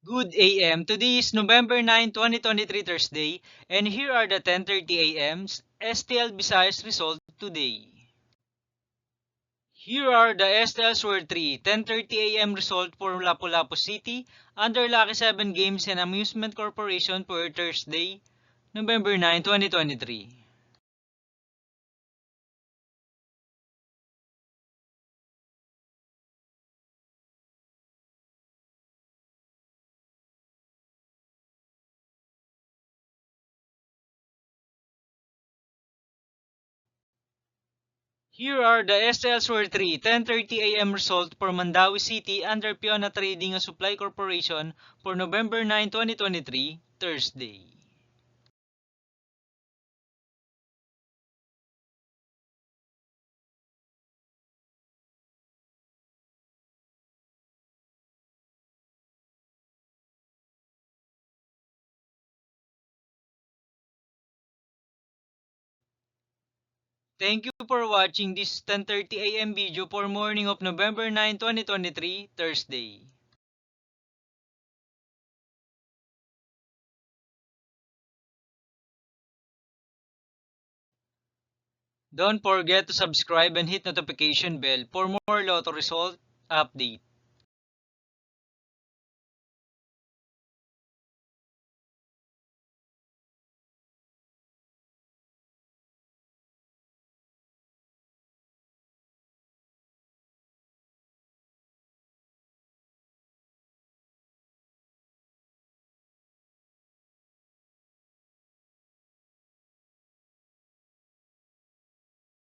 Good AM. Today is November 9, 2023 Thursday, and here are the 10:30 AM's STL Visayas result today. Here are the STL Sword 3 10:30 AM result for Lapu-Lapu City under Lucky 7 Games and Amusement Corporation for Thursday, November 9, 2023. Here are the STL Sword 3 10:30 AM result for Mandawi City under Piona Trading and Supply Corporation for November 9, 2023, Thursday. Thank you for watching this 10:30 AM video for morning of November 9, 2023, Thursday. Don't forget to subscribe and hit notification bell for more lotto result update.